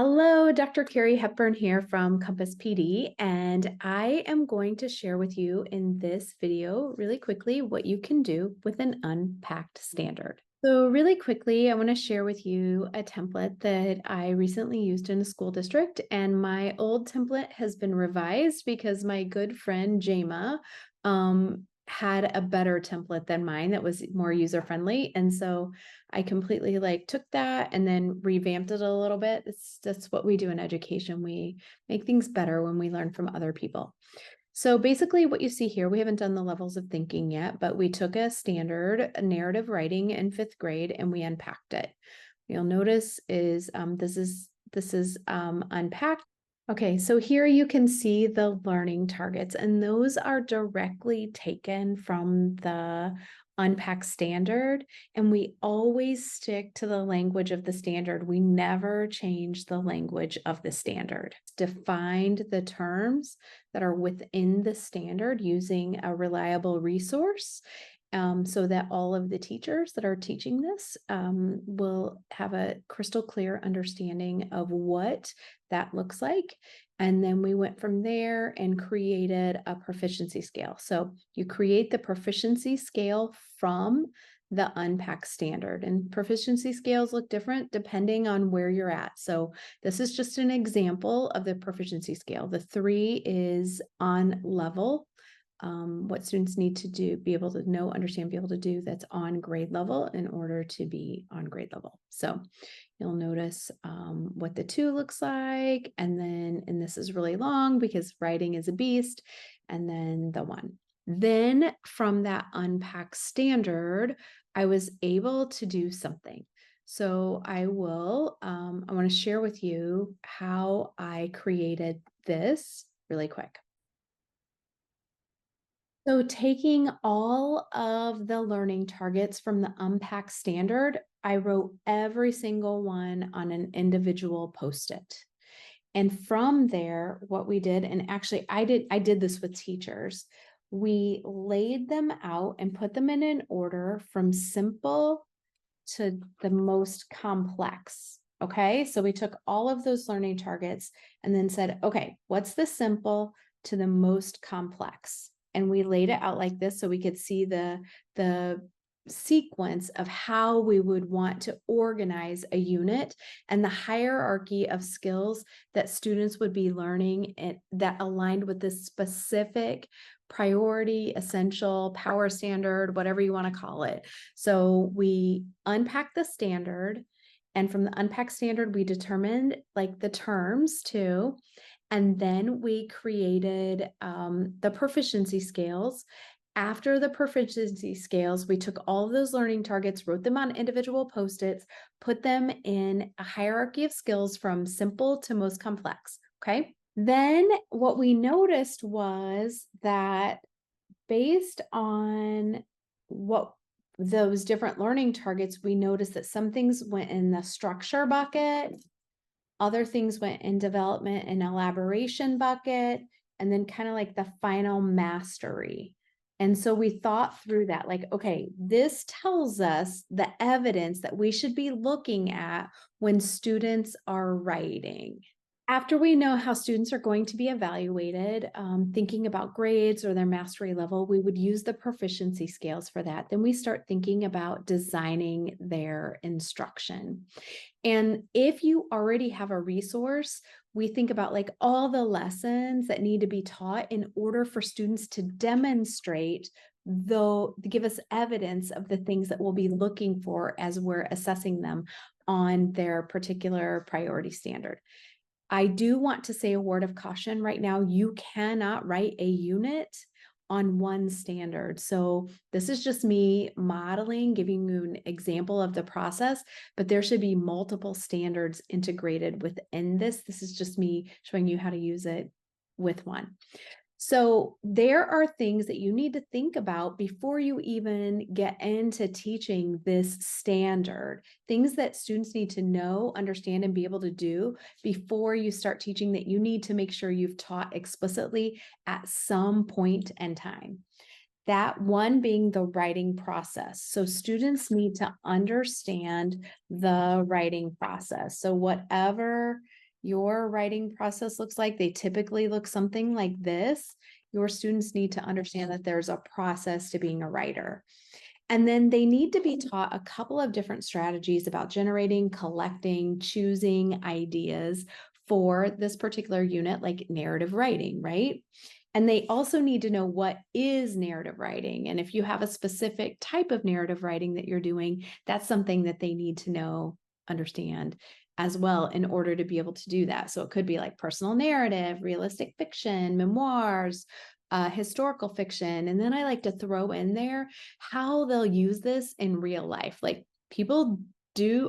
Hello, Dr. Carrie Hepburn here from Compass PD, and I am going to share with you in this video really quickly what you can do with an unpacked standard. So really quickly, I want to share with you a template that I recently used in a school district, and my old template has been revised because my good friend Jama had a better template than mine that was more user-friendly. And so I completely took that and then revamped it a little bit. That's what we do in education. We make things better when we learn from other people. So basically what you see here, we haven't done the levels of thinking yet, but we took a standard narrative writing in 5th grade and we unpacked it. You'll notice is this is unpacked. Okay, so here you can see the learning targets, and those are directly taken from the Unpack standard, and we always stick to the language of the standard. We never change the language of the standard. Defined the terms that are within the standard using a reliable resource, so that all of the teachers that are teaching this will have a crystal clear understanding of what that looks like. And then we went from there and created a proficiency scale. So you create the proficiency scale from the Unpack standard, and proficiency scales look different depending on where you're at. So this is just an example of the proficiency scale. The 3 is on level. What students need to do, be able to know, understand, be able to do that's on grade level in order to be on grade level. So you'll notice what the 2 looks like, and this is really long because writing is a beast, and then the 1. Then from that Unpack standard, I was able to do something. So I want to share with you how I created this really quick. So taking all of the learning targets from the Unpack standard, I wrote every single one on an individual Post-it. And from there, what we did, and actually I did this with teachers, we laid them out and put them in an order from simple to the most complex. Okay, so we took all of those learning targets and then said, okay, what's the simple to the most complex? And we laid it out like this so we could see the sequence of how we would want to organize a unit and the hierarchy of skills that students would be learning that aligned with this specific priority, essential, power standard, whatever you want to call it. So we unpacked the standard, and from the Unpack standard, we determined the terms too. And then we created the proficiency scales. After the proficiency scales, we took all of those learning targets, wrote them on individual Post-its, put them in a hierarchy of skills from simple to most complex, okay? Then what we noticed was that based on what those different learning targets, we noticed that some things went in the structure bucket, other things went in development and elaboration bucket, and then kind of the final mastery. And so we thought through that, okay, this tells us the evidence that we should be looking at when students are writing. After we know how students are going to be evaluated, thinking about grades or their mastery level, we would use the proficiency scales for that. Then we start thinking about designing their instruction. And if you already have a resource, we think about all the lessons that need to be taught in order for students to demonstrate, though, to give us evidence of the things that we'll be looking for as we're assessing them on their particular priority standard. I do want to say a word of caution right now. You cannot write a unit on one standard. So this is just me modeling, giving you an example of the process, but there should be multiple standards integrated within this. This is just me showing you how to use it with one. So there are things that you need to think about before you even get into teaching this standard, things that students need to know, understand, and be able to do before you start teaching that you need to make sure you've taught explicitly at some point in time. That one being the writing process. So students need to understand the writing process. So whatever your writing process looks like, they typically look something like this. Your students need to understand that there's a process to being a writer. And then they need to be taught a couple of different strategies about generating, collecting, choosing ideas for this particular unit, like narrative writing, right? And they also need to know what is narrative writing. And if you have a specific type of narrative writing that you're doing, that's something that they need to know, understand as well in order to be able to do that. So it could be like personal narrative, realistic fiction, memoirs, historical fiction. And then I like to throw in there how they'll use this in real life. Like people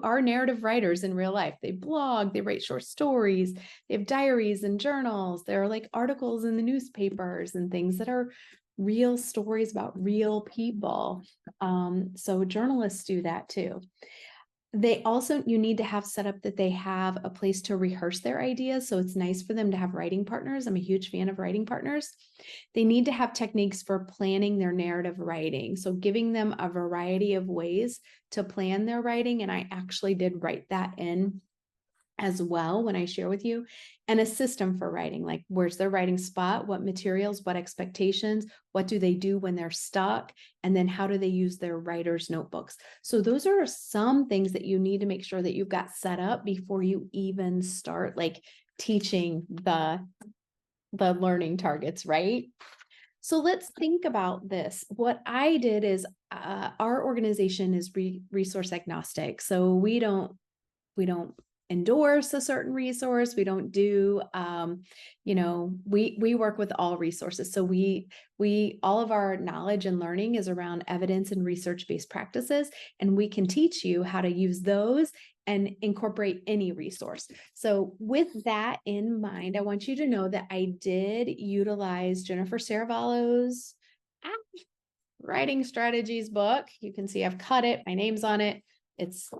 are narrative writers in real life. They blog, they write short stories, they have diaries and journals. There are like articles in the newspapers and things that are real stories about real people. So journalists do that too. They also, you need to have set up that they have a place to rehearse their ideas. So it's nice for them to have writing partners. I'm a huge fan of writing partners. They need to have techniques for planning their narrative writing. So giving them a variety of ways to plan their writing. And I actually did write that in as well when I share with you, and a system for writing, like where's their writing spot, what materials, what expectations, what do they do when they're stuck, and then how do they use their writer's notebooks. So those are some things that you need to make sure that you've got set up before you even start like teaching the learning targets, right? So let's think about this. What I did is our organization is resource agnostic. So we don't endorse a certain resource. We don't do, we work with all resources. So we all of our knowledge and learning is around evidence and research-based practices, and we can teach you how to use those and incorporate any resource. So with that in mind, I want you to know that I did utilize Jennifer Saravallo's Writing Strategies book. You can see I've cut it, my name's on it. It's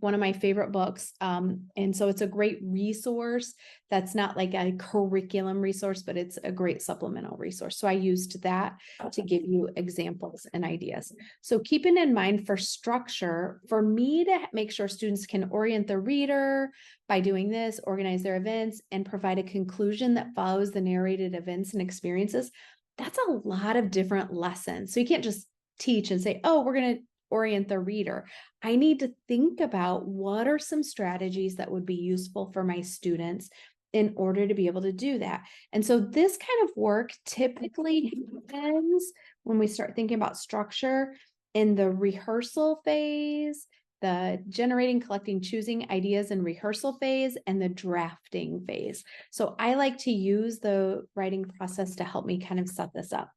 one of my favorite books. And so it's a great resource that's not like a curriculum resource, but it's a great supplemental resource. So I used that to give you examples and ideas. So keeping in mind for structure, for me to make sure students can orient the reader by doing this, organize their events, and provide a conclusion that follows the narrated events and experiences, that's a lot of different lessons. So you can't just teach and say, oh, we're going to orient the reader. I need to think about what are some strategies that would be useful for my students in order to be able to do that. And so this kind of work typically happens when we start thinking about structure in the rehearsal phase, the generating, collecting, choosing ideas and rehearsal phase, and the drafting phase. So I like to use the writing process to help me kind of set this up.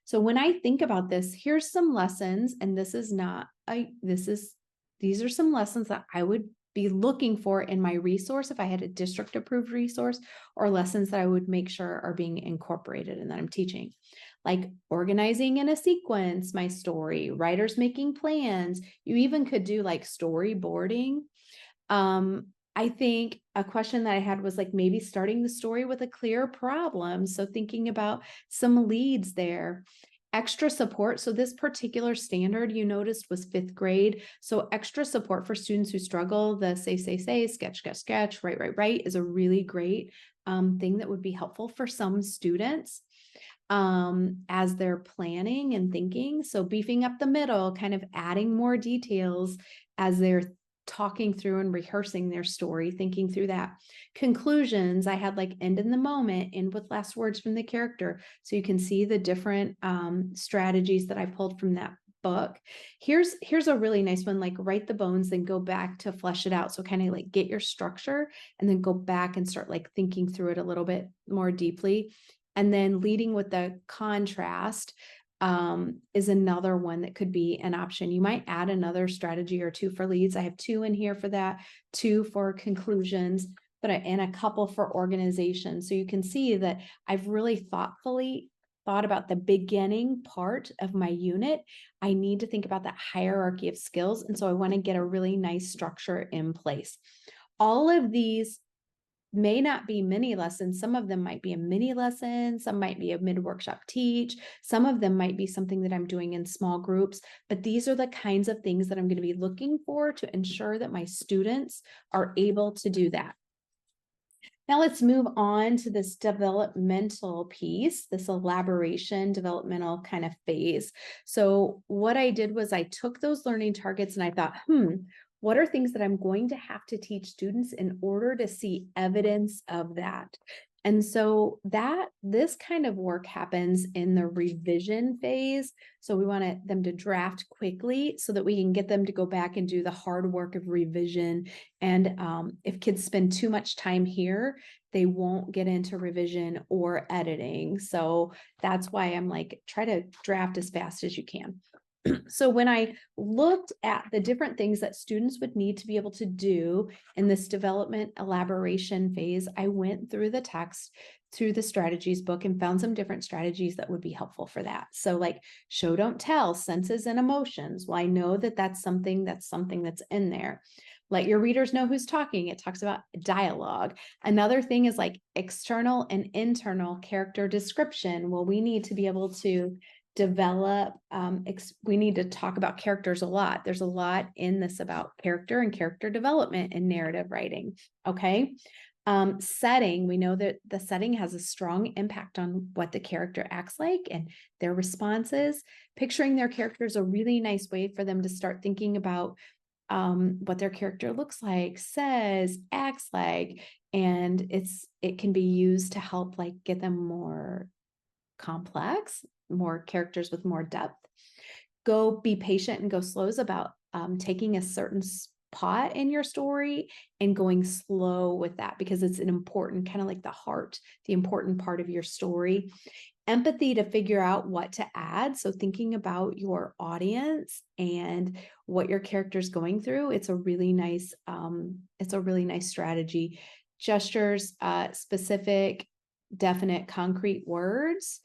So when I think about this, here's some lessons, and these are some lessons that I would be looking for in my resource if I had a district approved resource, or lessons that I would make sure are being incorporated and that I'm teaching. Like organizing in a sequence, my story, writers making plans. You even could do like storyboarding. I think a question that I had was like maybe starting the story with a clear problem. So thinking about some leads there. Extra support. So this particular standard you noticed was 5th grade. So extra support for students who struggle, the say, sketch, write is a really great thing that would be helpful for some students as they're planning and thinking. So beefing up the middle, kind of adding more details as they're talking through and rehearsing their story, thinking through that. Conclusions, I had like end in the moment, end with last words from the character. So you can see the different strategies that I pulled from that book. Here's a really nice one, like write the bones, then go back to flesh it out. So kind of like get your structure and then go back and start like thinking through it a little bit more deeply. And then leading with the contrast is another one that could be an option. You might add another strategy or 2 for leads. I have 2 in here for that, 2 for conclusions, and a couple for organization. So you can see that I've really thoughtfully thought about the beginning part of my unit. I need to think about that hierarchy of skills. And so I want to get a really nice structure in place. All of these may not be mini lessons. Some of them might be a mini lesson. Some might be a mid-workshop teach. Some of them might be something that I'm doing in small groups, but these are the kinds of things that I'm going to be looking for to ensure that my students are able to do that. Now let's move on to this developmental piece, this elaboration, developmental kind of phase. So what I did was I took those learning targets and I thought, what are things that I'm going to have to teach students in order to see evidence of that? And so this kind of work happens in the revision phase. So we want them to draft quickly so that we can get them to go back and do the hard work of revision. And if kids spend too much time here, they won't get into revision or editing. So that's why I'm like, try to draft as fast as you can. So when I looked at the different things that students would need to be able to do in this development elaboration phase, I went through the text, through the strategies book, and found some different strategies that would be helpful for that. So like show, don't tell, senses and emotions. Well, I know that that's something that's in there. Let your readers know who's talking. It talks about dialogue. Another thing is like external and internal character description. Well, we need to be able to develop, we need to talk about characters a lot. There's a lot in this about character and character development in narrative writing. Okay. Setting, we know that the setting has a strong impact on what the character acts like and their responses. Picturing their character is a really nice way for them to start thinking about what their character looks like, says, acts like, and it can be used to help like get them more complex, more characters with more depth. Go be patient and go slow is about taking a certain spot in your story and going slow with that because it's an important kind of like the important part of your story. Empathy to figure out what to add. So thinking about your audience and what your character's going through, it's a really nice strategy. Gestures, specific, definite, concrete words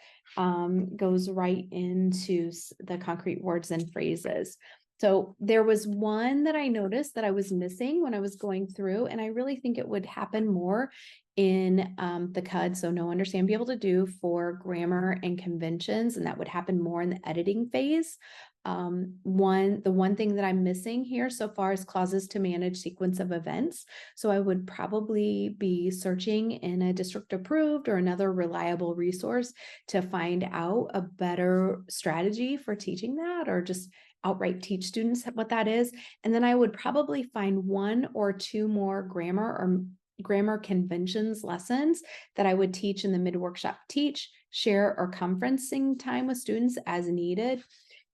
goes right into the concrete words and phrases. So there was one that I noticed that I was missing when I was going through, and I really think it would happen more in the CUD, so know, understand, be able to do for grammar and conventions, and that would happen more in the editing phase. The one thing that I'm missing here so far is clauses to manage sequence of events. So I would probably be searching in a district approved or another reliable resource to find out a better strategy for teaching that, or just outright teach students what that is. And then I would probably find one or two more grammar conventions lessons that I would teach in the mid-workshop teach, share, or conferencing time with students as needed.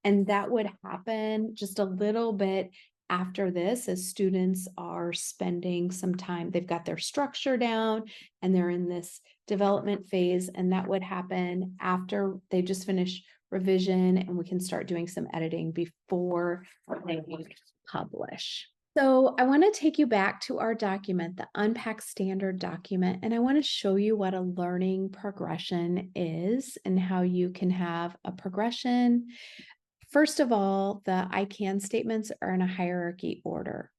And that would happen just a little bit after this as students are spending some time. They've got their structure down and they're in this development phase. And that would happen after they just finish revision and we can start doing some editing before they publish. So I want to take you back to our document, the Unpacked standard document, and I want to show you what a learning progression is and how you can have a progression. First of all, the I can statements are in a hierarchy order.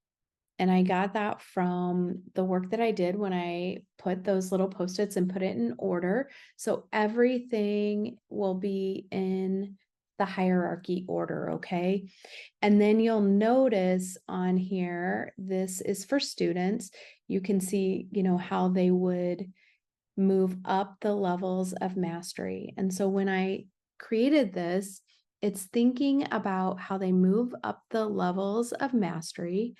And I got that from the work that I did when I put those little Post-its and put it in order. So everything will be in the hierarchy order, okay? And then you'll notice on here, this is for students. You can see, how they would move up the levels of mastery. And so when I created this, it's thinking about how they move up the levels of mastery.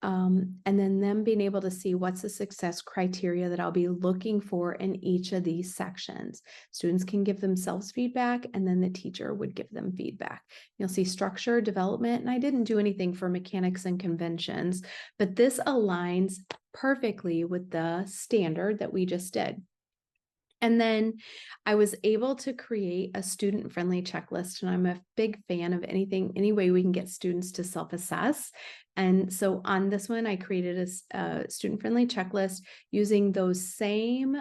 And then them being able to see what's the success criteria that I'll be looking for in each of these sections. Students can give themselves feedback and then the teacher would give them feedback. You'll see structure, development, and I didn't do anything for mechanics and conventions, but this aligns perfectly with the standard that we just did. And then I was able to create a student-friendly checklist, and I'm a big fan of any way we can get students to self-assess. And so on this one, I created a student-friendly checklist using those same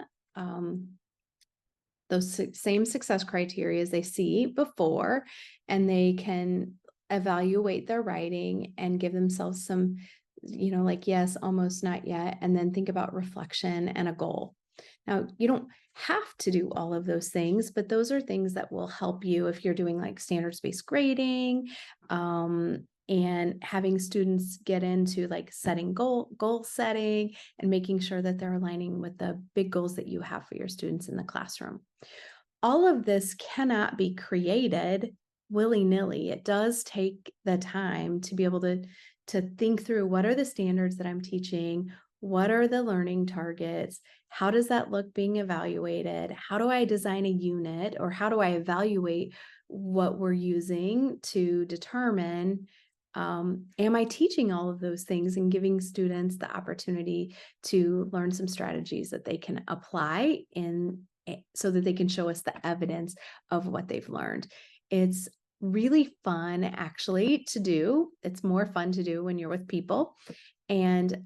success criteria as they see before, and they can evaluate their writing and give themselves some, like yes, almost, not yet, and then think about reflection and a goal. Now, you don't have to do all of those things, but those are things that will help you if you're doing like standards-based grading, and having students get into like setting goal setting and making sure that they're aligning with the big goals that you have for your students in the classroom. All of this cannot be created willy-nilly. It does take the time to be able to think through, what are the standards that I'm teaching? What are the learning targets? How does that look being evaluated? How do I design a unit, or how do I evaluate what we're using to determine, am I teaching all of those things and giving students the opportunity to learn some strategies that they can apply in, so that they can show us the evidence of what they've learned. It's really fun actually to do. It's more fun to do when you're with people. And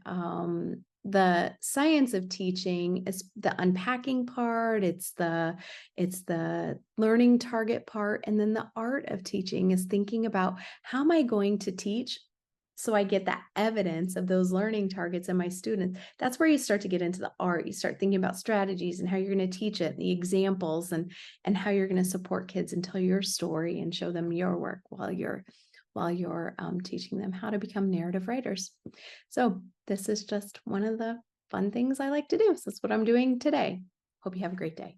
the science of teaching is the unpacking part, it's the learning target part, and then the art of teaching is thinking about, how am I going to teach so I get that evidence of those learning targets in my students? That's where you start to get into the art. You start thinking about strategies and how you're going to teach it, the examples, and how you're going to support kids and tell your story and show them your work while you're teaching them how to become narrative writers. So this is just one of the fun things I like to do. So that's what I'm doing today. Hope you have a great day.